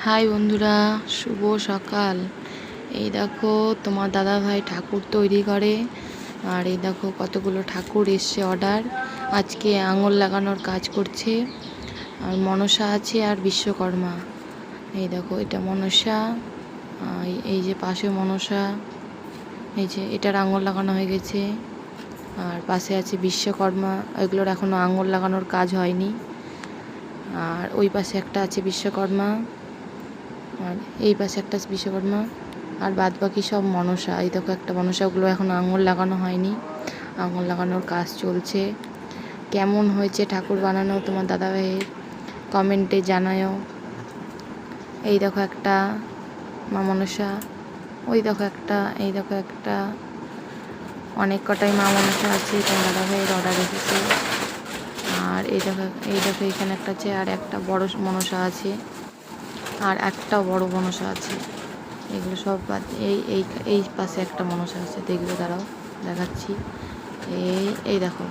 High বন্ধুরা, শুভ সকাল। এই দেখো তোমার দাদা ভাই ঠাকুর তৈরি করে। আর এই দেখো কতগুলো ঠাকুর এসছে অর্ডার। আজকে আঙুল লাগানোর কাজ করছে। আর মনসা আছে আর বিশ্বকর্মা। এই দেখো এটা মনসা, এই যে পাশে মনসা, এই যে এটার আঙুল লাগানো হয়ে গেছে। আর পাশে আছে বিশ্বকর্মা, ওইগুলোর এখনও আঙুল লাগানোর কাজ হয়নি। আর ওই পাশে একটা আছে বিশ্বকর্মা, আর এই পাশে একটা বিশ্বকর্মা, আর বাদ বাকি সব মনসা। এই দেখো একটা মনসাগুলো এখন আঙুল লাগানো হয়নি, আঙুল লাগানোর কাজ চলছে। কেমন হয়েছে ঠাকুর বানানো তোমার দাদাভাইয়ের কমেন্টে জানাও। এই দেখো একটা মা মনসা, ওই দেখো একটা, এই দেখো একটা, অনেক কটাই মা মনসা আছে। তোমার দাদাভাইয়ের অর্ডার এসেছে। আর এই দেখো এখানে একটা আছে, আর একটা বড় মনসা আছে, আর একটাও বড় মনসা আছে। এগুলো সব বাদ, এই পাশে একটা মনসা আছে, দেখবে দাঁড়াও দেখাচ্ছি। এই দেখো